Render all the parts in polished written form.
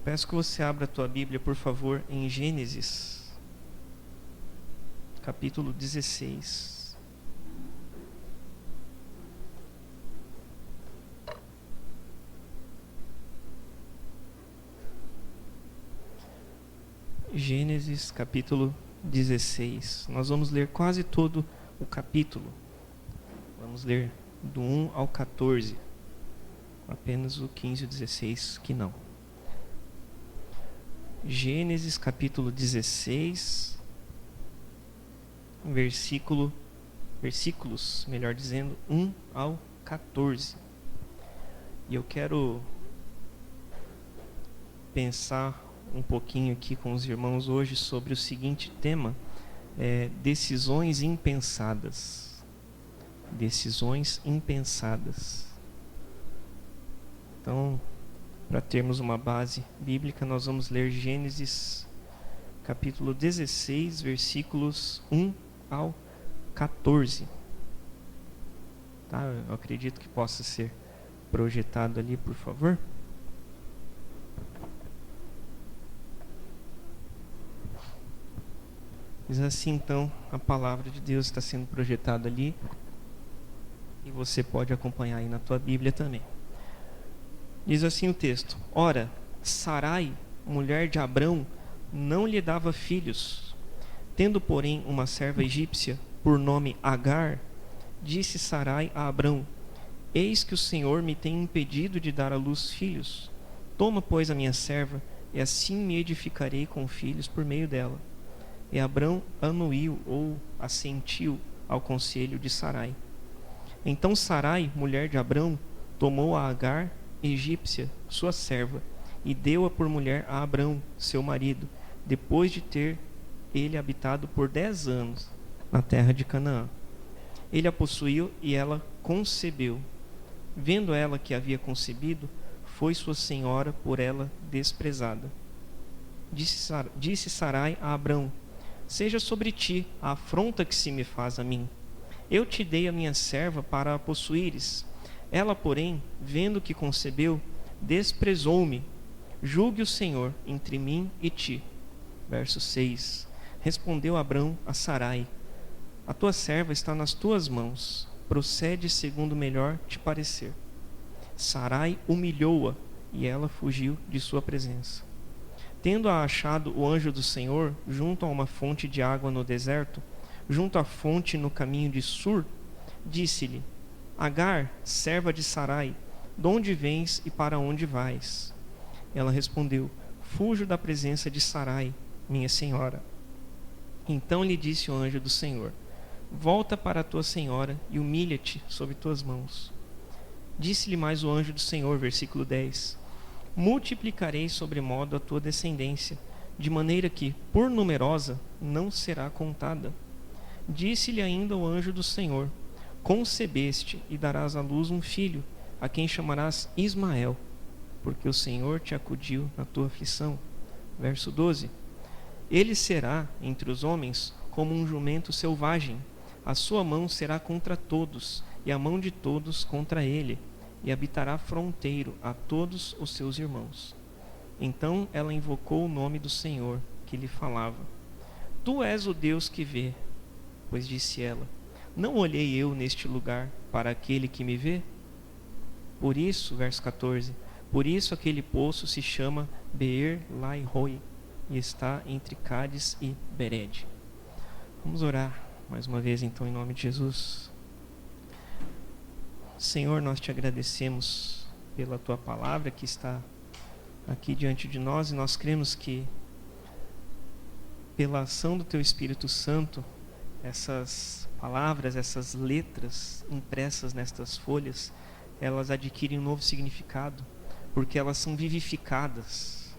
peço que você abra a tua Bíblia, por favor, em Gênesis, capítulo 16. Gênesis, capítulo 16. Nós vamos ler quase todo o capítulo. Vamos ler do 1 ao 14. Apenas o 15 e o 16 que não. Gênesis capítulo 16, versículos, melhor dizendo, 1 ao 14. E eu quero pensar um pouquinho aqui com os irmãos hoje sobre o seguinte tema: decisões impensadas. Decisões impensadas. Então, para termos uma base bíblica, nós vamos ler Gênesis capítulo 16, versículos 1 ao 14. Tá? Eu acredito que possa ser projetado ali, por favor. Diz assim, então, a palavra de Deus está sendo projetada ali. E você pode acompanhar aí na tua Bíblia também. Diz assim o texto: Ora, Sarai, mulher de Abrão, não lhe dava filhos. Tendo, porém, uma serva egípcia, por nome Agar, disse Sarai a Abrão: Eis que o Senhor me tem impedido de dar à luz filhos. Toma, pois, a minha serva, e assim me edificarei com filhos por meio dela. E Abrão anuiu, ou assentiu, ao conselho de Sarai. Então Sarai, mulher de Abrão, tomou a Agar, egípcia, sua serva, e deu-a por mulher a Abrão, seu marido, depois de ter ele habitado por 10 anos na terra de Canaã. Ele a possuiu e ela concebeu. Vendo ela que havia concebido, foi sua senhora por ela desprezada. Disse Sarai a Abrão: Seja sobre ti a afronta que se me faz a mim. Eu te dei a minha serva para a possuíres. Ela, porém, vendo que concebeu, desprezou-me. Julgue o Senhor entre mim e ti. Verso 6. Respondeu Abrão a Sarai: A tua serva está nas tuas mãos. Procede segundo melhor te parecer. Sarai humilhou-a, e ela fugiu de sua presença. Tendo-a achado o anjo do Senhor junto a uma fonte de água no deserto, junto à fonte no caminho de Sur, disse-lhe: Agar, serva de Sarai, de onde vens e para onde vais? Ela respondeu: Fujo da presença de Sarai, minha senhora. Então lhe disse o anjo do Senhor: Volta para a tua senhora e humilha-te sob tuas mãos. Disse-lhe mais o anjo do Senhor, versículo 10: Multiplicarei sobremodo a tua descendência, de maneira que, por numerosa, não será contada. Disse-lhe ainda o anjo do Senhor: Concebeste e darás à luz um filho, a quem chamarás Ismael, porque o Senhor te acudiu na tua aflição. Verso 12: Ele será, entre os homens, como um jumento selvagem. A sua mão será contra todos, e a mão de todos contra ele, e habitará fronteiro a todos os seus irmãos. Então ela invocou o nome do Senhor, que lhe falava. Tu és o Deus que vê. Pois disse ela: Não olhei eu neste lugar para aquele que me vê? Por isso, verso 14, por isso aquele poço se chama Beer-Lai-Roi, e está entre Cádiz e Bered. Vamos orar mais uma vez então em nome de Jesus. Senhor, nós te agradecemos pela tua palavra que está aqui diante de nós, e nós cremos que pela ação do teu Espírito Santo, essas palavras, essas letras impressas nestas folhas, elas adquirem um novo significado, porque elas são vivificadas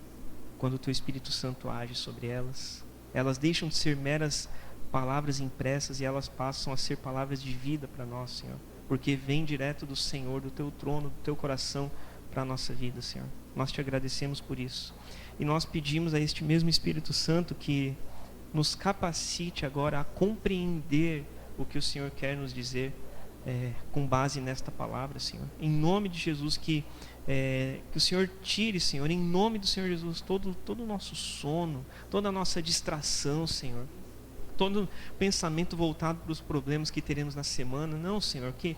quando o teu Espírito Santo age sobre elas. Elas deixam de ser meras palavras impressas e elas passam a ser palavras de vida para nós, Senhor, porque vem direto do Senhor, do teu trono, do teu coração para a nossa vida, Senhor. Nós te agradecemos por isso. E nós pedimos a este mesmo Espírito Santo que nos capacite agora a compreender o que o Senhor quer nos dizer com base nesta palavra, Senhor. Em nome de Jesus, que Que o Senhor tire, Senhor, em nome do Senhor Jesus, todo o nosso sono, toda a nossa distração, Senhor, todo pensamento voltado para os problemas que teremos na semana. Não, Senhor, que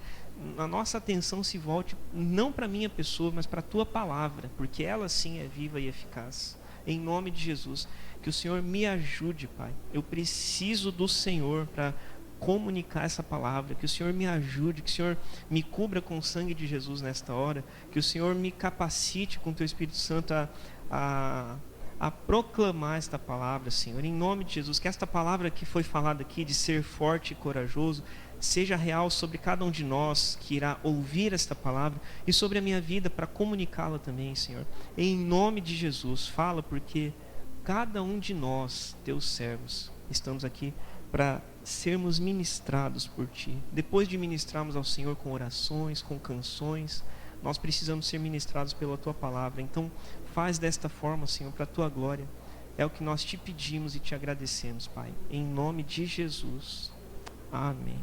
a nossa atenção se volte não para a minha pessoa, mas para a Tua palavra, porque ela sim é viva e eficaz. Em nome de Jesus, que o Senhor me ajude, Pai. Eu preciso do Senhor para comunicar essa palavra, que o Senhor me ajude, que o Senhor me cubra com o sangue de Jesus nesta hora, que o Senhor me capacite com o Teu Espírito Santo a proclamar esta palavra, Senhor, em nome de Jesus, que esta palavra que foi falada aqui, de ser forte e corajoso, seja real sobre cada um de nós que irá ouvir esta palavra e sobre a minha vida para comunicá-la também, Senhor. Em nome de Jesus, fala, porque cada um de nós, Teus servos, estamos aqui para sermos ministrados por Ti. Depois de ministrarmos ao Senhor com orações, com canções, nós precisamos ser ministrados pela Tua palavra. Então, faz desta forma, Senhor, para a Tua glória. É o que nós Te pedimos e Te agradecemos, Pai. Em nome de Jesus. Amém.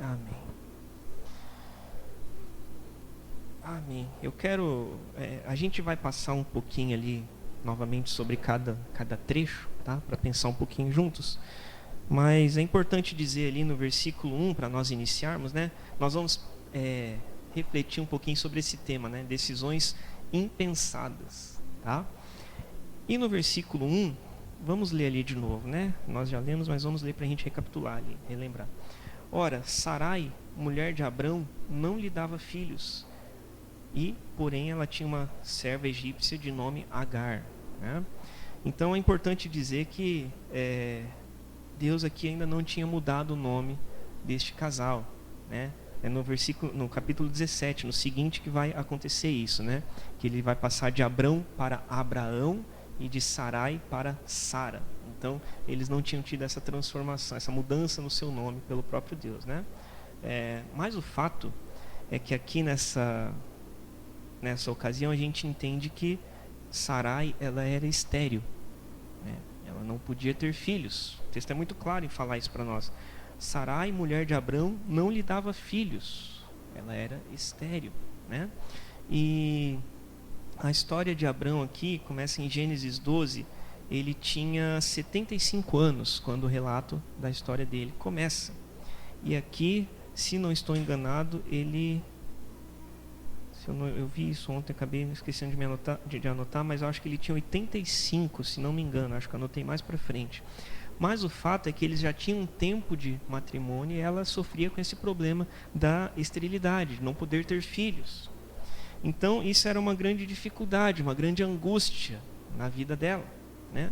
Amém. Amém. Eu quero... a gente vai passar um pouquinho ali, novamente, sobre cada trecho, tá? Para pensar um pouquinho juntos. Mas é importante dizer ali no versículo 1, para nós iniciarmos, né? Nós vamos refletir um pouquinho sobre esse tema, né? Decisões impensadas, tá? E no versículo 1, vamos ler ali de novo, né? Nós já lemos, mas vamos ler para a gente recapitular ali, relembrar. Ora, Sarai, mulher de Abrão, não lhe dava filhos, porém ela tinha uma serva egípcia de nome Agar, né? Então é importante dizer que Deus aqui ainda não tinha mudado o nome deste casal, né? É no capítulo 17, no seguinte, que vai acontecer isso, né? Que ele vai passar de Abrão para Abraão e de Sarai para Sara. Então, eles não tinham tido essa transformação, essa mudança no seu nome pelo próprio Deus, né? Mas o fato é que aqui nessa ocasião a gente entende que Sarai, ela era estéril, né? Ela não podia ter filhos. O texto é muito claro em falar isso para nós. Sarai, mulher de Abrão, não lhe dava filhos. Ela era estéril, né? E a história de Abrão aqui começa em Gênesis 12. Ele tinha 75 anos quando o relato da história dele começa. E aqui, se não estou enganado, eu vi isso ontem, acabei esquecendo de anotar, mas eu acho que ele tinha 85, se não me engano, acho que anotei mais para frente. Mas o fato é que eles já tinham um tempo de matrimônio e ela sofria com esse problema da esterilidade, de não poder ter filhos. Então isso era uma grande dificuldade, uma grande angústia na vida dela, né?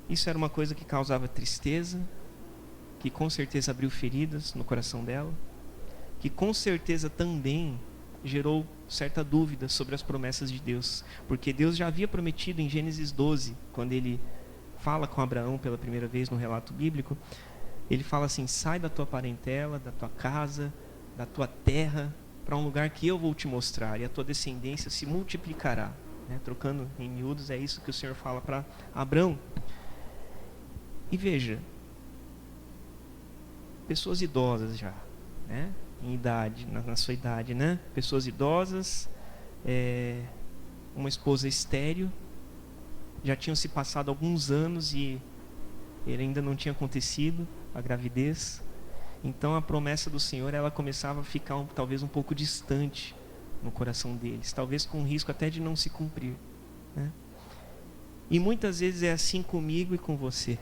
Isso era uma coisa que causava tristeza, que com certeza abriu feridas no coração dela, que com certeza também gerou certa dúvida sobre as promessas de Deus, porque Deus já havia prometido em Gênesis 12, quando ele fala com Abraão pela primeira vez no relato bíblico, ele fala assim: sai da tua parentela, da tua casa, da tua terra, para um lugar que eu vou te mostrar, e a tua descendência se multiplicará, né? Trocando em miúdos, é isso que o Senhor fala para Abrão. E veja, pessoas idosas já, né? Em idade, na sua idade, né? Pessoas idosas, uma esposa estéril, já tinham se passado alguns anos e ele ainda não tinha acontecido a gravidez. Então a promessa do Senhor, ela começava a ficar talvez um pouco distante no coração deles, talvez com risco até de não se cumprir, né? E muitas vezes é assim comigo e com você,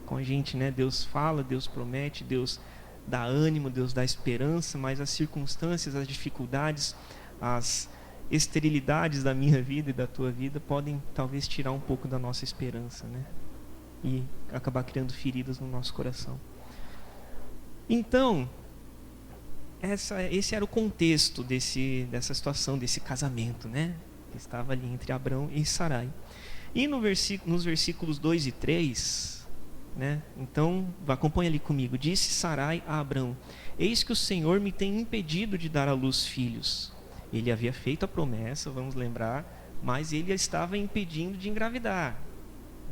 com a gente, né? Deus fala, Deus promete, Deus dá ânimo, Deus dá esperança, mas as circunstâncias, as dificuldades, as esterilidades da minha vida e da tua vida podem talvez tirar um pouco da nossa esperança, né? E acabar criando feridas no nosso coração. Então, esse era o contexto dessa situação, desse casamento, né? Que estava ali entre Abrão e Sarai. E nos versículos 2 e 3, né? Então, acompanha ali comigo. Disse Sarai a Abrão: eis que o Senhor me tem impedido de dar à luz filhos. Ele havia feito a promessa, vamos lembrar, mas ele estava impedindo de engravidar.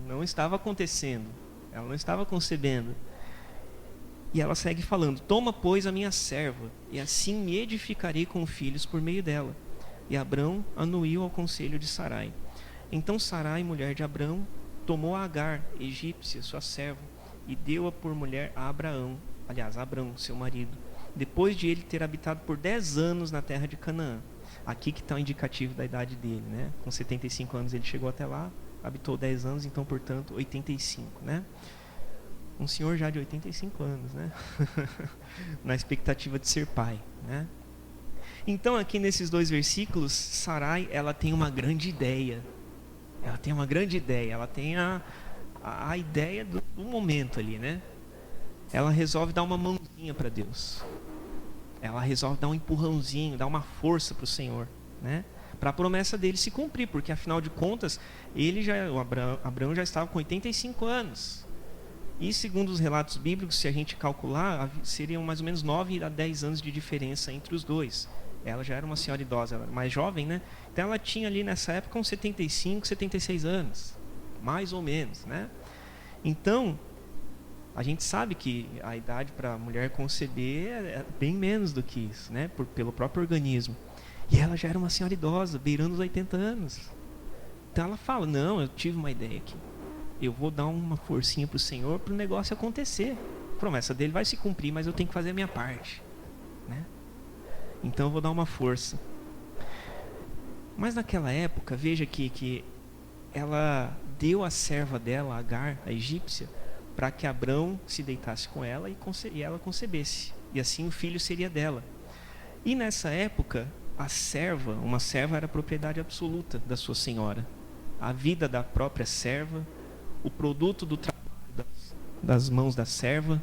Não estava acontecendo. Ela não estava concebendo. E ela segue falando: toma, pois, a minha serva, e assim me edificarei com filhos por meio dela. E Abrão anuiu ao conselho de Sarai. Então Sarai, mulher de Abrão, tomou a Agar, egípcia, sua serva, e deu-a por mulher a Abraão, aliás, a Abrão, seu marido, depois de ele ter habitado por 10 anos na terra de Canaã. Aqui que está o indicativo da idade dele, né? Com 75 anos ele chegou até lá, habitou 10 anos, então, portanto, 85, né? Um senhor já de 85 anos, né? Na expectativa de ser pai, né? Então, aqui nesses 2 versículos, Sarai, ela tem uma grande ideia. Ela tem uma grande ideia. Ela tem a ideia do momento ali, né? Ela resolve dar uma mãozinha para Deus. Ela resolve dar um empurrãozinho, dar uma força para o Senhor, né? Para a promessa dele se cumprir, porque afinal de contas, Abraão já estava com 85 anos. E segundo os relatos bíblicos, se a gente calcular, seriam mais ou menos 9 a 10 anos de diferença entre os dois. Ela já era uma senhora idosa, ela era mais jovem, né? Então ela tinha ali nessa época uns 75, 76 anos, mais ou menos, né? Então, a gente sabe que a idade para a mulher conceber é bem menos do que isso, né? Pelo próprio organismo. E ela já era uma senhora idosa, beirando os 80 anos. Então ela fala, não, eu tive uma ideia aqui. Eu vou dar uma forcinha para o Senhor para o negócio acontecer. A promessa dele vai se cumprir, mas eu tenho que fazer a minha parte, né? Então eu vou dar uma força. Mas naquela época, veja que ela deu a serva dela, Agar, a egípcia, para que Abrão se deitasse com ela e ela concebesse. E assim o filho seria dela. E nessa época, uma serva era propriedade absoluta da sua senhora. A vida da própria serva, o produto do trabalho das mãos da serva,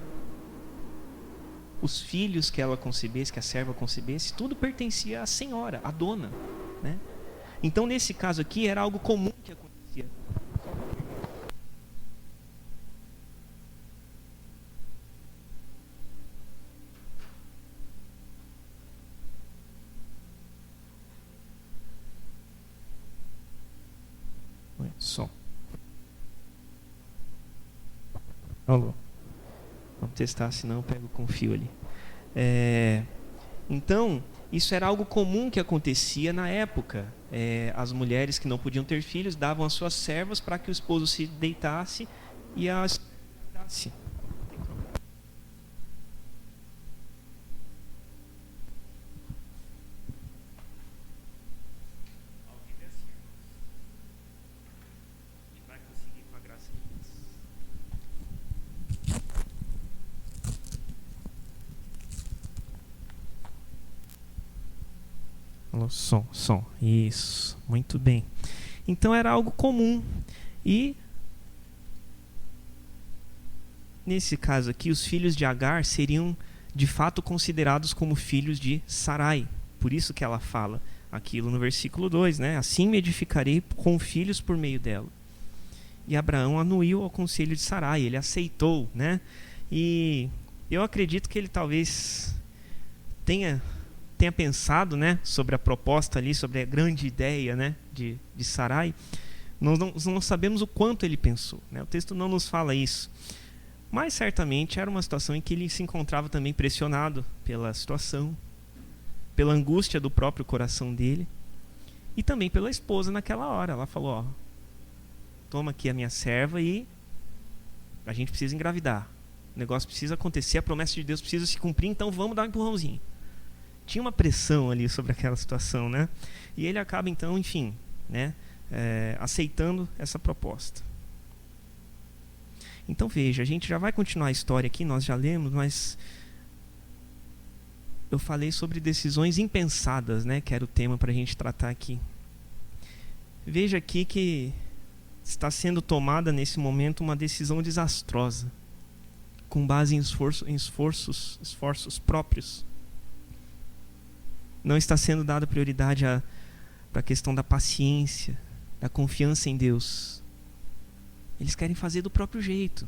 os filhos que ela concebesse, que a serva concebesse, tudo pertencia à senhora, à dona, né? Então, nesse caso aqui, era algo comum que acontecia. Som. Alô. Vamos testar, senão eu pego com fio ali. Então, isso era algo comum que acontecia na época. As mulheres que não podiam ter filhos davam as suas servas para que o esposo se deitasse e as deitasse. Som. Isso, muito bem. Então era algo comum. E nesse caso aqui, os filhos de Agar seriam de fato considerados como filhos de Sarai. Por isso que ela fala aquilo no versículo 2, né? Assim me edificarei com filhos por meio dela. E Abraão anuiu ao conselho de Sarai, ele aceitou, né? E eu acredito que ele talvez tenha pensado, né, sobre a proposta ali, sobre a grande ideia, né, de Sarai. Nós não sabemos o quanto ele pensou, né? O texto não nos fala isso. Mas certamente era uma situação em que ele se encontrava também pressionado pela situação, pela angústia do próprio coração dele e também pela esposa naquela hora. Ela falou, ó, toma aqui a minha serva e a gente precisa engravidar. O negócio precisa acontecer, a promessa de Deus precisa se cumprir, então vamos dar um empurrãozinho. Tinha uma pressão ali sobre aquela situação, né? E ele acaba então, enfim, né, aceitando essa proposta. Então veja, a gente já vai continuar a história aqui, nós já lemos, mas eu falei sobre decisões impensadas, né, que era o tema para a gente tratar aqui. Veja aqui que está sendo tomada nesse momento uma decisão desastrosa, com base em esforços próprios. Não está sendo dada prioridade para a questão da paciência, da confiança em Deus. Eles querem fazer do próprio jeito.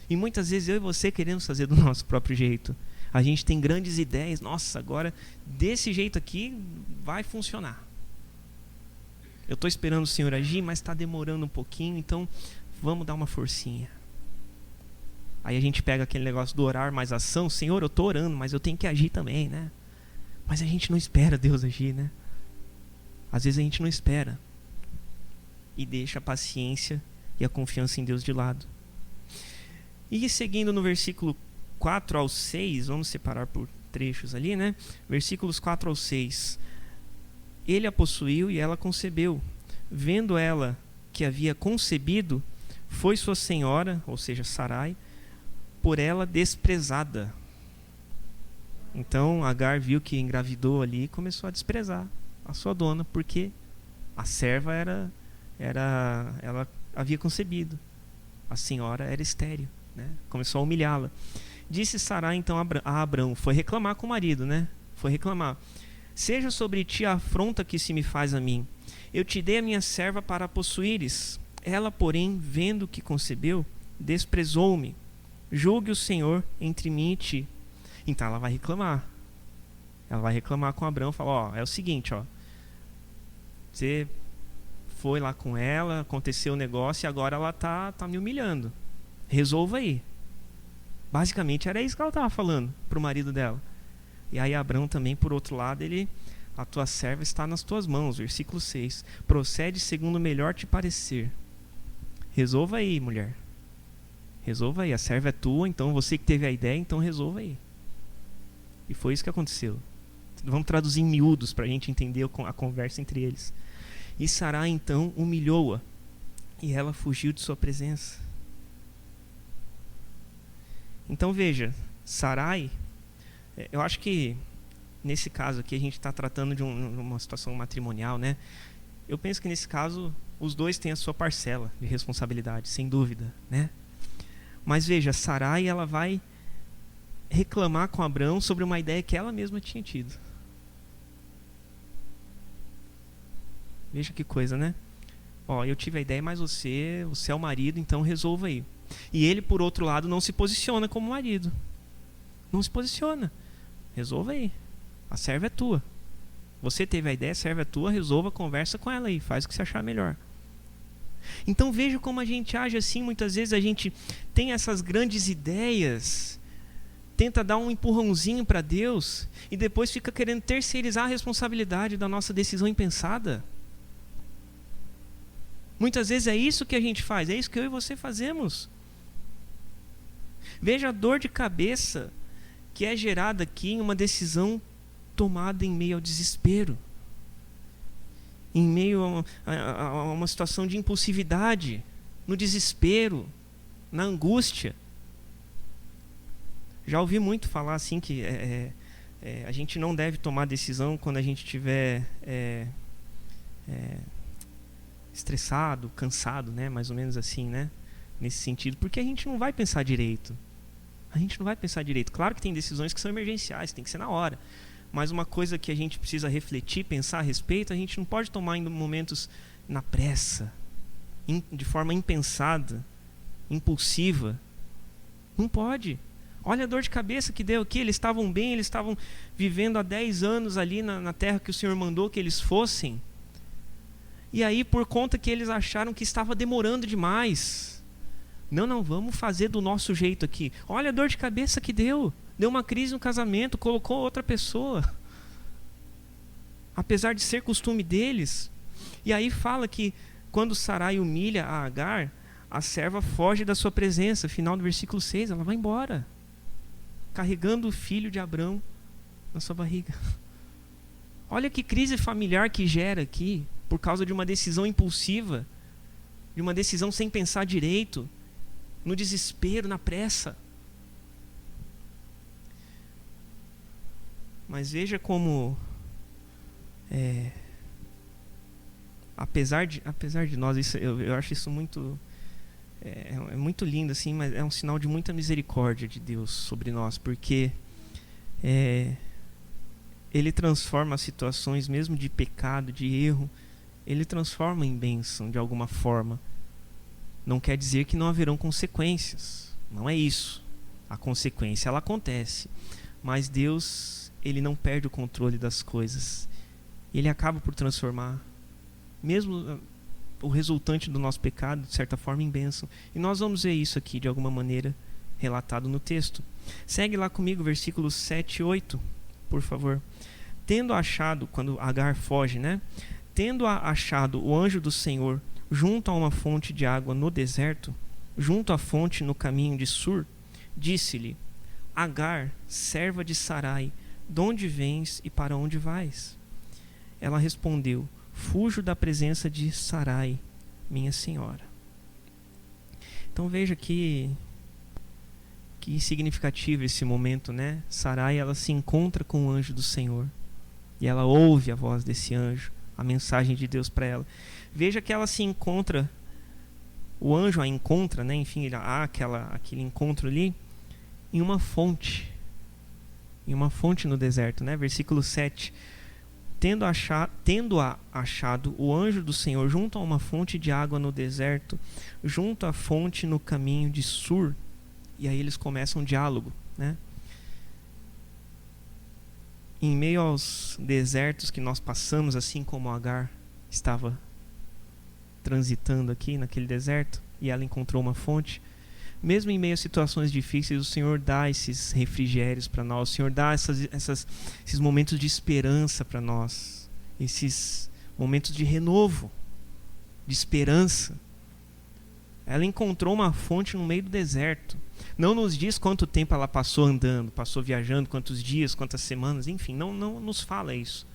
E muitas vezes eu e você queremos fazer do nosso próprio jeito. A gente tem grandes ideias. Nossa, agora desse jeito aqui vai funcionar. Eu estou esperando o Senhor agir, mas está demorando um pouquinho, então vamos dar uma forcinha. Aí a gente pega aquele negócio do orar mais ação. Senhor, eu estou orando, mas eu tenho que agir também, né? Mas a gente não espera Deus agir, né? Às vezes a gente não espera e deixa a paciência e a confiança em Deus de lado. E seguindo no versículo 4 ao 6, vamos separar por trechos ali, né? Versículos 4 ao 6. Ele a possuiu e ela concebeu. Vendo ela que havia concebido, foi sua senhora, ou seja, Sarai, por ela desprezada. Então Agar viu que engravidou ali e começou a desprezar a sua dona, porque a serva ela havia concebido, a senhora era estéril, né? Começou a humilhá-la. Disse Sarai então a Abrão, foi reclamar com o marido, né? Foi reclamar: seja sobre ti a afronta que se me faz a mim. Eu te dei a minha serva para a possuíres. Ela, porém, vendo que concebeu, desprezou-me. Julgue o Senhor entre mim e ti. Então ela vai reclamar. Ela vai reclamar com Abrão, fala: é o seguinte, você foi lá com ela, aconteceu o negócio e agora ela tá me humilhando. Resolva aí. Basicamente era isso que ela estava falando para o marido dela. E aí Abrão também, por outro lado, a tua serva está nas tuas mãos, versículo 6. Procede segundo o melhor te parecer. Resolva aí, mulher. Resolva aí, a serva é tua, então você que teve a ideia, então resolva aí. E foi isso que aconteceu. Vamos traduzir em miúdos para a gente entender a conversa entre eles. E Sarai então humilhou-a, e ela fugiu de sua presença. Então veja, Sarai, eu acho que nesse caso aqui a gente está tratando de uma situação matrimonial, né? Eu penso que nesse caso os dois têm a sua parcela de responsabilidade, sem dúvida, né? Mas veja, Sarai, ela vai reclamar com Abrão sobre uma ideia que ela mesma tinha tido. Veja que coisa, né? Eu tive a ideia, mas você é o marido, então resolva aí. E ele, por outro lado, não se posiciona como marido. Não se posiciona. Resolva aí. A serva é tua. Você teve a ideia, a serva é tua, resolva, conversa com ela aí, faz o que você achar melhor. Então veja como a gente age assim. Muitas vezes a gente tem essas grandes ideias, tenta dar um empurrãozinho para Deus e depois fica querendo terceirizar a responsabilidade da nossa decisão impensada. Muitas vezes é isso que a gente faz, é isso que eu e você fazemos. Veja a dor de cabeça que é gerada aqui em uma decisão tomada em meio ao desespero, em meio a uma situação de impulsividade, no desespero, na angústia. Já ouvi muito falar assim que a gente não deve tomar decisão quando a gente estiver estressado, cansado, né? Mais ou menos assim, né? Nesse sentido, porque a gente não vai pensar direito. A gente não vai pensar direito. Claro que tem decisões que são emergenciais, tem que ser na hora. Mas uma coisa que a gente precisa refletir, pensar a respeito, a gente não pode tomar em momentos na pressa, de forma impensada, impulsiva. Não pode. Olha a dor de cabeça que deu aqui. Eles estavam bem, eles estavam vivendo há 10 anos ali na terra que o Senhor mandou que eles fossem. E aí, por conta que eles acharam que estava demorando demais, não, vamos fazer do nosso jeito aqui. Olha a dor de cabeça que deu. Deu uma crise no casamento, colocou outra pessoa. Apesar de ser costume deles. E aí fala que quando Sarai humilha a Agar, a serva foge da sua presença. Final do versículo 6, ela vai embora, carregando o filho de Abrão na sua barriga. Olha que crise familiar que gera aqui, por causa de uma decisão impulsiva, de uma decisão sem pensar direito, no desespero, na pressa. Mas veja como, apesar de nós, isso, eu acho isso muito, muito lindo, assim, mas é um sinal de muita misericórdia de Deus sobre nós, porque Ele transforma as situações, mesmo de pecado, de erro, Ele transforma em bênção de alguma forma. Não quer dizer que não haverão consequências, não é isso. A consequência, ela acontece, mas Deus, Ele não perde o controle das coisas. Ele acaba por transformar, mesmo o resultante do nosso pecado, de certa forma, em bênção. E nós vamos ver isso aqui, de alguma maneira, relatado no texto. Segue lá comigo, versículos 7 e 8, por favor. Tendo achado, quando Agar foge, né? Tendo achado o anjo do Senhor junto a uma fonte de água no deserto, junto à fonte no caminho de Sur, disse-lhe: Agar, serva de Sarai, de onde vens e para onde vais? Ela respondeu: Fujo da presença de Sarai, minha senhora. Então veja que significativo esse momento, né? Sarai, ela se encontra com o anjo do Senhor e ela ouve a voz desse anjo, a mensagem de Deus para ela. Veja que ela se encontra, o anjo a encontra, né? Enfim, há aquele encontro ali em uma fonte no deserto, né? Versículo 7. Tendo achado o anjo do Senhor junto a uma fonte de água no deserto, junto à fonte no caminho de Sur. E aí eles começam um diálogo, né? Em meio aos desertos que nós passamos, assim como Agar estava transitando aqui naquele deserto, e ela encontrou uma fonte, mesmo em meio a situações difíceis, o Senhor dá esses refrigérios para nós, o Senhor dá esses momentos de esperança para nós, esses momentos de renovo, de esperança. Ela encontrou uma fonte no meio do deserto. Não nos diz quanto tempo ela passou andando, passou viajando, quantos dias, quantas semanas, enfim, não nos fala isso.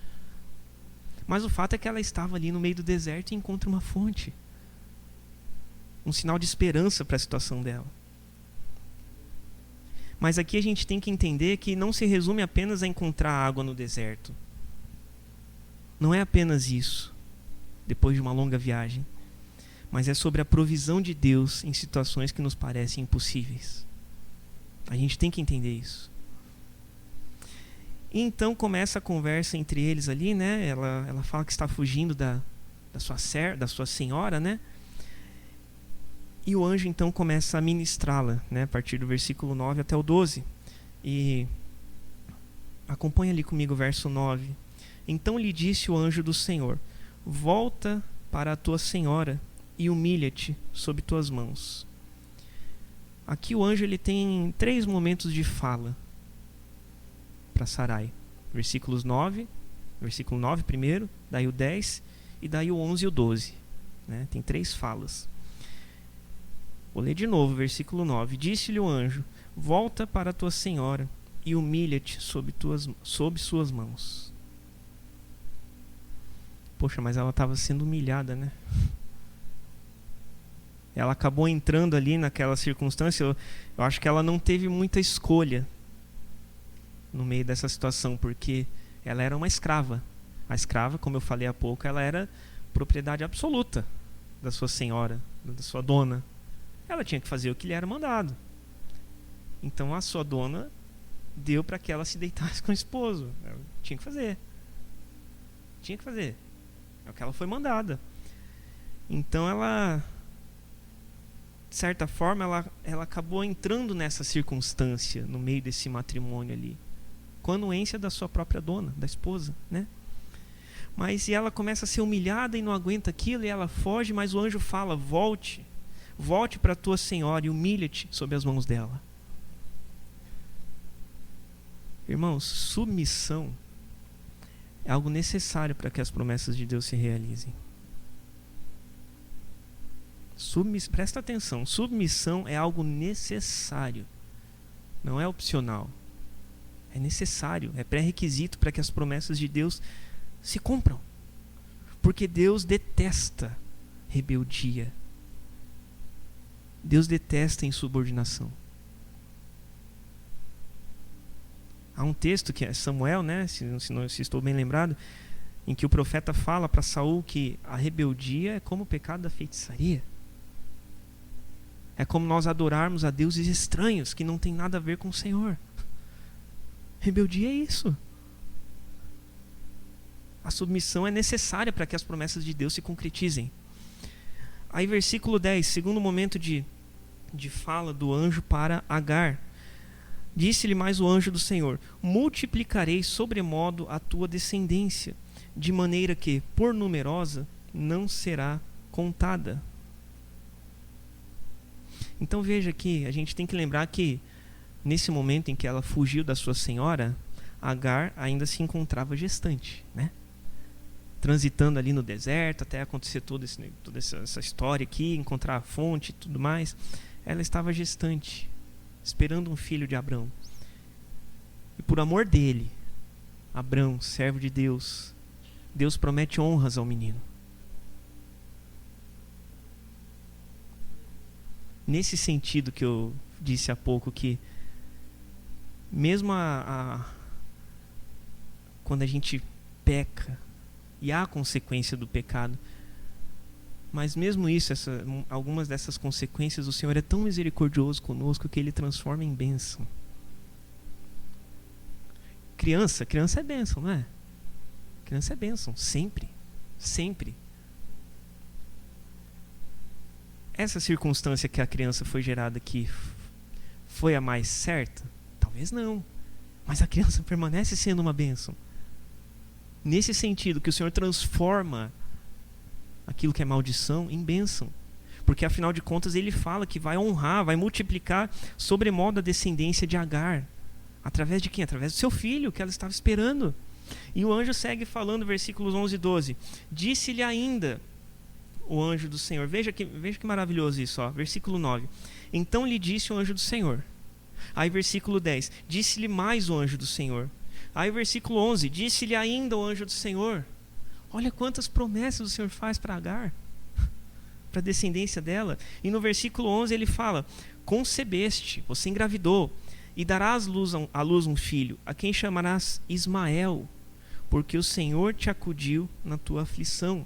Mas o fato é que ela estava ali no meio do deserto e encontra uma fonte. Um sinal de esperança para a situação dela. Mas aqui a gente tem que entender que não se resume apenas a encontrar água no deserto. Não é apenas isso, depois de uma longa viagem. Mas é sobre a provisão de Deus em situações que nos parecem impossíveis. A gente tem que entender isso. E então começa a conversa entre eles ali, né? Ela fala que está fugindo da sua senhora, né? E o anjo então começa a ministrá-la, né? A partir do versículo 9 até o 12. E acompanha ali comigo o verso 9. Então lhe disse o anjo do Senhor: Volta para a tua senhora e humilha-te sob tuas mãos. Aqui o anjo ele tem 3 momentos de fala para Sarai. Versículo 9 primeiro, daí o 10 e daí o 11 e o 12. Né? Tem 3 falas. Vou ler de novo, versículo 9. Disse-lhe o anjo: Volta para a tua senhora e humilha-te sob suas mãos. Poxa, mas ela estava sendo humilhada, né? Ela acabou entrando ali naquela circunstância. Eu acho que ela não teve muita escolha no meio dessa situação, porque ela era uma escrava. A escrava, como eu falei há pouco, ela era propriedade absoluta da sua senhora, da sua dona. Ela tinha que fazer o que lhe era mandado. Então a sua dona deu para que ela se deitasse com o esposo. Ela tinha que fazer. É o que ela foi mandada. Então ela, de certa forma, ela acabou entrando nessa circunstância no meio desse matrimônio ali, com a anuência da sua própria dona, da esposa, né? Mas e ela começa a ser humilhada e não aguenta aquilo, e ela foge, mas o anjo fala: volte para a tua senhora e humilha-te sob as mãos dela. Irmãos, submissão é algo necessário para que as promessas de Deus se realizem. Presta atenção, submissão é algo necessário, não é opcional. É necessário, é pré-requisito para que as promessas de Deus se cumpram. Porque Deus detesta rebeldia. Deus detesta insubordinação. Há um texto que é Samuel, né, se estou bem lembrado, em que o profeta fala para Saul que a rebeldia é como o pecado da feitiçaria. É como nós adorarmos a deuses estranhos que não tem nada a ver com o Senhor. Rebeldia é isso. A submissão é necessária para que as promessas de Deus se concretizem. Aí versículo 10, segundo momento de fala do anjo para Agar. Disse-lhe mais o anjo do Senhor: multiplicarei sobremodo a tua descendência, de maneira que, por numerosa, não será contada. Então veja que a gente tem que lembrar que nesse momento em que ela fugiu da sua senhora, Agar ainda se encontrava gestante, né? transitando ali no deserto, até acontecer toda essa história aqui, encontrar a fonte e tudo mais. Ela estava gestante, esperando um filho de Abrão. E por amor dele, Abrão, servo de Deus, Deus promete honras ao menino. Nesse sentido que eu disse há pouco, que mesmo quando a gente peca, e há consequência do pecado, mas mesmo isso, algumas dessas consequências, o Senhor é tão misericordioso conosco que Ele transforma em bênção. Criança é bênção, não é? Criança é bênção, sempre, sempre. Essa circunstância que a criança foi gerada aqui foi a mais certa? Talvez não, mas a criança permanece sendo uma bênção. Nesse sentido, que o Senhor transforma aquilo que é maldição em bênção. Porque afinal de contas Ele fala que vai honrar, vai multiplicar sobremodo a descendência de Agar. Através de quem? Através do seu filho, que ela estava esperando. E o anjo segue falando, versículos 11 e 12. Disse-lhe ainda o anjo do Senhor. Veja que maravilhoso isso, ó. Versículo 9. Então lhe disse o anjo do Senhor. Aí versículo 10. Disse-lhe mais o anjo do Senhor. Aí versículo 11. Disse-lhe ainda o anjo do Senhor. Olha quantas promessas o Senhor faz para Agar, para a descendência dela. E no versículo 11 ele fala: concebeste, você engravidou, e darás à luz um filho, a quem chamarás Ismael, porque o Senhor te acudiu na tua aflição.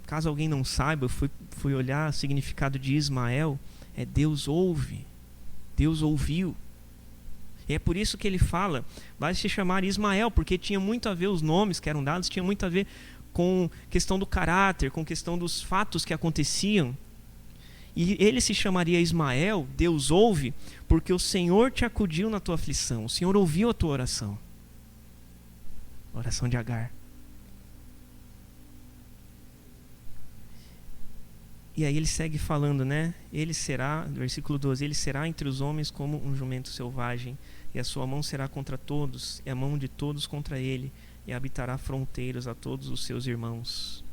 Caso alguém não saiba, eu fui olhar o significado de Ismael, é Deus ouve, Deus ouviu. E é por isso que ele fala, vai se chamar Ismael, porque tinha muito a ver, os nomes que eram dados, tinha muito a ver com questão do caráter, com questão dos fatos que aconteciam. E ele se chamaria Ismael, Deus ouve, porque o Senhor te acudiu na tua aflição, o Senhor ouviu a tua oração. A oração de Agar. E aí ele segue falando, né? Ele será, versículo 12, ele será entre os homens como um jumento selvagem, e a sua mão será contra todos, e a mão de todos contra ele, e habitará fronteiras a todos os seus irmãos.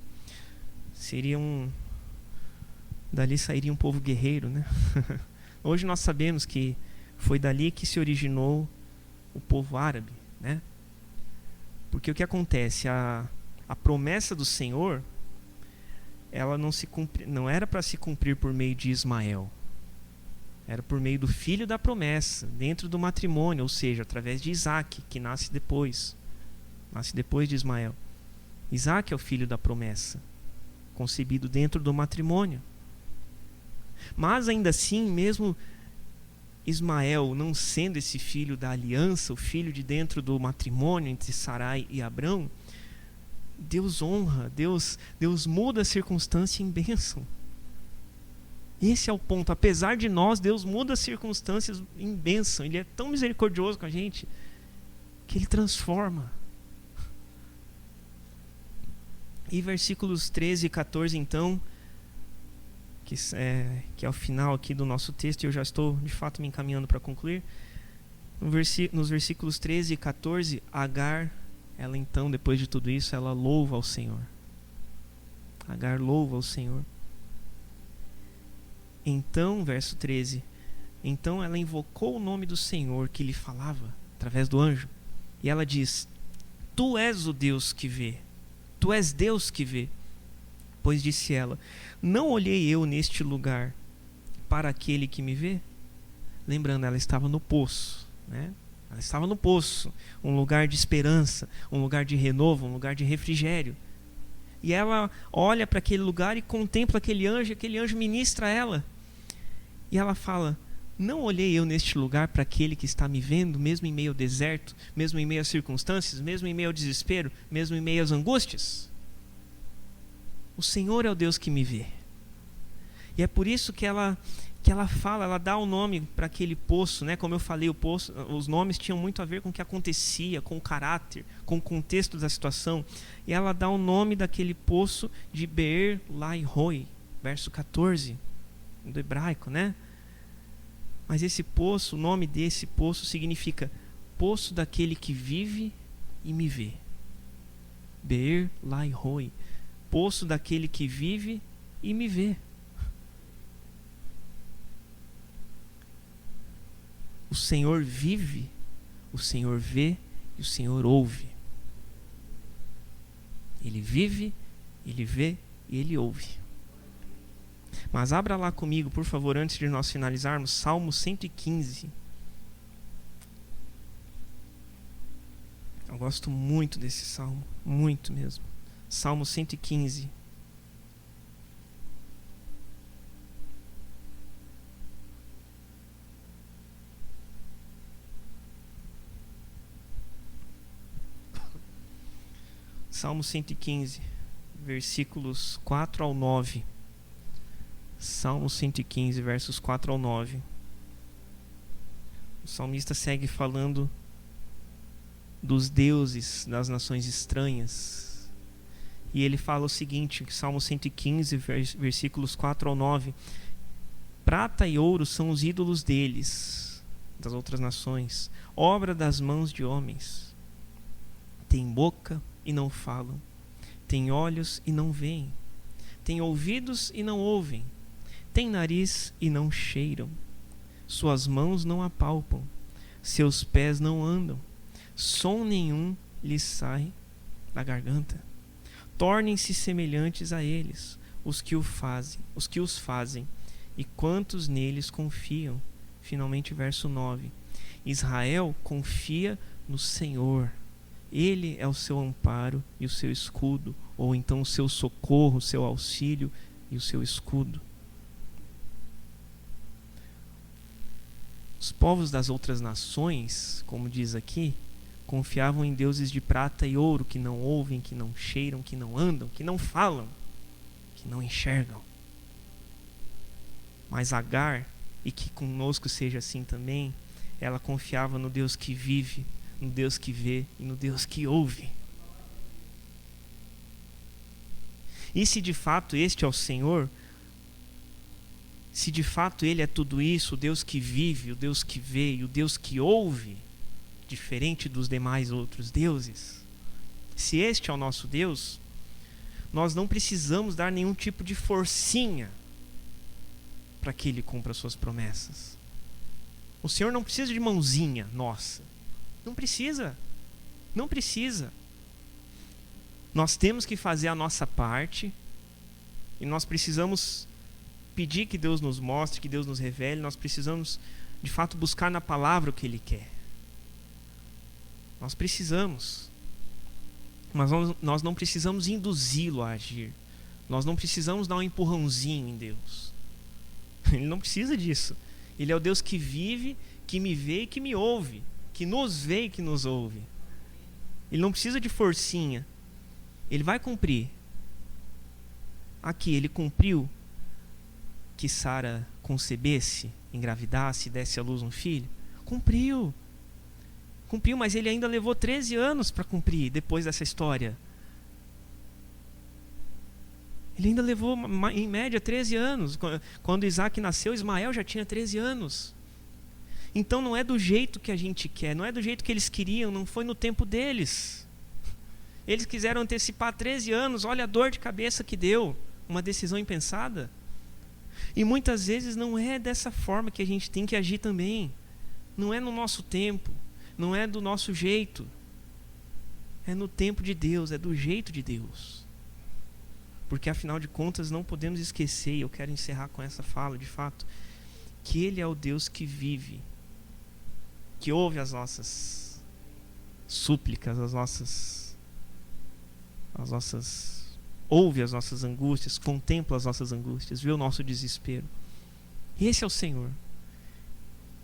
Dali sairia um povo guerreiro, né? Hoje nós sabemos que foi dali que se originou o povo árabe, né? Porque o que acontece? A promessa do Senhor, ela não era para se cumprir por meio de Ismael. Era por meio do filho da promessa, dentro do matrimônio, ou seja, através de Isaac, que nasce depois de Ismael. Isaac é o filho da promessa, concebido dentro do matrimônio. Mas ainda assim, mesmo Ismael não sendo esse filho da aliança, o filho de dentro do matrimônio entre Sarai e Abrão, Deus honra, Deus muda a circunstância em bênção. Esse é o ponto. Apesar de nós, Deus muda as circunstâncias em bênção. Ele é tão misericordioso com a gente que Ele transforma. E versículos 13 e 14, então, que é o final aqui do nosso texto, e eu já estou de fato me encaminhando para concluir. Nos versículos 13 e 14, Agar, ela então, depois de tudo isso, ela louva ao Senhor. Agar louva ao Senhor. Então, verso 13, então ela invocou o nome do Senhor que lhe falava, através do anjo. E ela diz: Tu és o Deus que vê. Tu és Deus que vê. Pois disse ela: Não olhei eu neste lugar para aquele que me vê? Lembrando, ela estava no poço, né? Ela estava no poço, um lugar de esperança, um lugar de renovo, um lugar de refrigério. E ela olha para aquele lugar e contempla aquele anjo ministra a ela. E ela fala: Não olhei eu neste lugar para aquele que está me vendo, mesmo em meio ao deserto, mesmo em meio às circunstâncias, mesmo em meio ao desespero, mesmo em meio às angústias? O Senhor é o Deus que me vê. E é por isso que ela fala, ela dá o nome para aquele poço, né? Como eu falei, o poço, os nomes tinham muito a ver com o que acontecia, com o caráter, com o contexto da situação. E ela dá o nome daquele poço de Beer Lai Roi, verso 14, do hebraico, né? Mas esse poço, o nome desse poço significa poço daquele que vive e me vê. Beer Lai Roi, poço daquele que vive e me vê. O Senhor vive, o Senhor vê e o Senhor ouve. Ele vive, Ele vê e Ele ouve. Mas abra lá comigo, por favor, antes de nós finalizarmos, Salmo 115. Eu gosto muito desse salmo, muito mesmo. Salmo 115. Salmo 115, versículos 4 ao 9. Salmo 115, versos 4 ao 9. O salmista segue falando dos deuses das nações estranhas. E ele fala o seguinte, Salmo 115, versículos 4 ao 9. Prata e ouro são os ídolos deles, das outras nações, obra das mãos de homens. Tem boca e não falam, tem olhos e não veem, tem ouvidos e não ouvem, tem nariz e não cheiram, suas mãos não apalpam, seus pés não andam, som nenhum lhes sai da garganta. Tornem-se semelhantes a eles, os que os fazem, e quantos neles confiam. Finalmente, verso 9. Israel confia no Senhor. Ele é o seu amparo e o seu escudo, ou então o seu socorro, o seu auxílio e o seu escudo. Os povos das outras nações, como diz aqui, confiavam em deuses de prata e ouro, que não ouvem, que não cheiram, que não andam, que não falam, que não enxergam. Mas Agar, e que conosco seja assim também, ela confiava no Deus que vive, no Deus que vê e no Deus que ouve. E se de fato este é o Senhor, se de fato Ele é tudo isso, o Deus que vive, o Deus que vê e o Deus que ouve, diferente dos demais outros deuses, se este é o nosso Deus, nós não precisamos dar nenhum tipo de forcinha para que Ele cumpra suas promessas. O Senhor não precisa de mãozinha nossa. Não precisa. Não precisa. Nós temos que fazer a nossa parte e nós precisamos pedir que Deus nos mostre, que Deus nos revele. Nós precisamos, de fato, buscar na palavra o que Ele quer. Nós precisamos. Mas nós não precisamos induzi-lo a agir. Nós não precisamos dar um empurrãozinho em Deus. Ele não precisa disso. Ele é o Deus que vive, que me vê e que me ouve, que nos vê e que nos ouve. Ele não precisa de forcinha. Ele vai cumprir. Aqui, ele cumpriu que Sara concebesse, engravidasse e desse à luz um filho. Cumpriu. Cumpriu, mas ele ainda levou 13 anos para cumprir depois dessa história. Ele ainda levou, em média, 13 anos. Quando Isaac nasceu, Ismael já tinha 13 anos. Então não é do jeito que a gente quer, não é do jeito que eles queriam, não foi no tempo deles. Eles quiseram antecipar 13 anos, olha a dor de cabeça que deu, uma decisão impensada. E muitas vezes não é dessa forma que a gente tem que agir também. Não é no nosso tempo, não é do nosso jeito. É no tempo de Deus, é do jeito de Deus. Porque afinal de contas não podemos esquecer, e eu quero encerrar com essa fala de fato, que Ele é o Deus que vive, que ouve as nossas súplicas, ouve as nossas angústias, contempla as nossas angústias, vê o nosso desespero. E esse é o Senhor.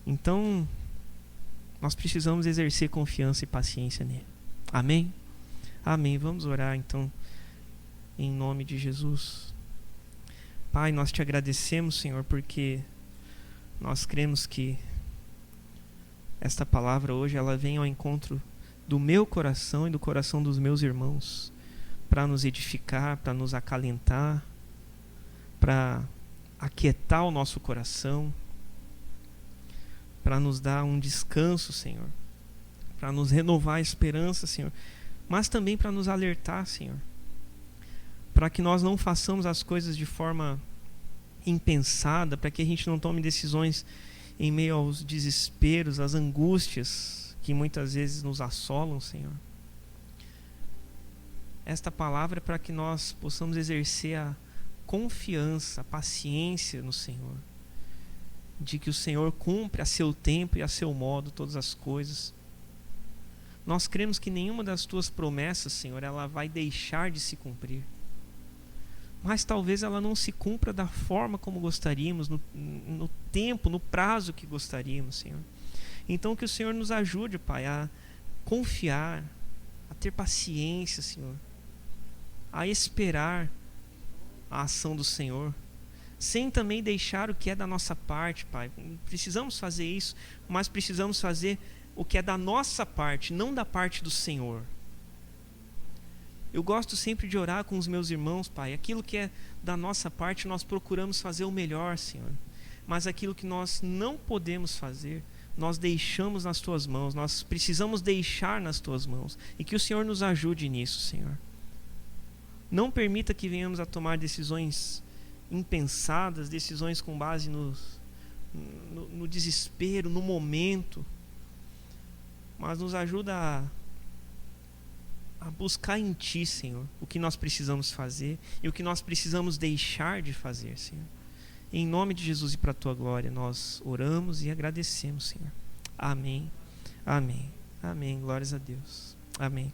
Então, nós precisamos exercer confiança e paciência nele. Amém? Amém. Vamos orar então, em nome de Jesus. Pai, nós te agradecemos, Senhor, porque nós cremos que esta palavra hoje, ela vem ao encontro do meu coração e do coração dos meus irmãos, para nos edificar, para nos acalentar, para aquietar o nosso coração, para nos dar um descanso, Senhor, para nos renovar a esperança, Senhor, mas também para nos alertar, Senhor, para que nós não façamos as coisas de forma impensada, para que a gente não tome decisões em meio aos desesperos, às angústias que muitas vezes nos assolam, Senhor. Esta palavra é para que nós possamos exercer a confiança, a paciência no Senhor, de que o Senhor cumpre a seu tempo e a seu modo todas as coisas. Nós cremos que nenhuma das tuas promessas, Senhor, ela vai deixar de se cumprir, mas talvez ela não se cumpra da forma como gostaríamos, no tempo, no prazo que gostaríamos, Senhor. Então que o Senhor nos ajude, Pai, a confiar, a ter paciência, Senhor, a esperar a ação do Senhor, sem também deixar o que é da nossa parte, Pai. Precisamos fazer isso, mas precisamos fazer o que é da nossa parte, não da parte do Senhor. Eu gosto sempre de orar com os meus irmãos, Pai. Aquilo que é da nossa parte, nós procuramos fazer o melhor, Senhor. Mas aquilo que nós não podemos fazer, nós deixamos nas Tuas mãos. Nós precisamos deixar nas Tuas mãos. E que o Senhor nos ajude nisso, Senhor. Não permita que venhamos a tomar decisões impensadas, decisões com base no desespero, no momento. Mas nos ajuda a buscar em Ti, Senhor, o que nós precisamos fazer e o que nós precisamos deixar de fazer, Senhor. Em nome de Jesus e para a Tua glória, nós oramos e agradecemos, Senhor. Amém, amém, amém. Glórias a Deus. Amém.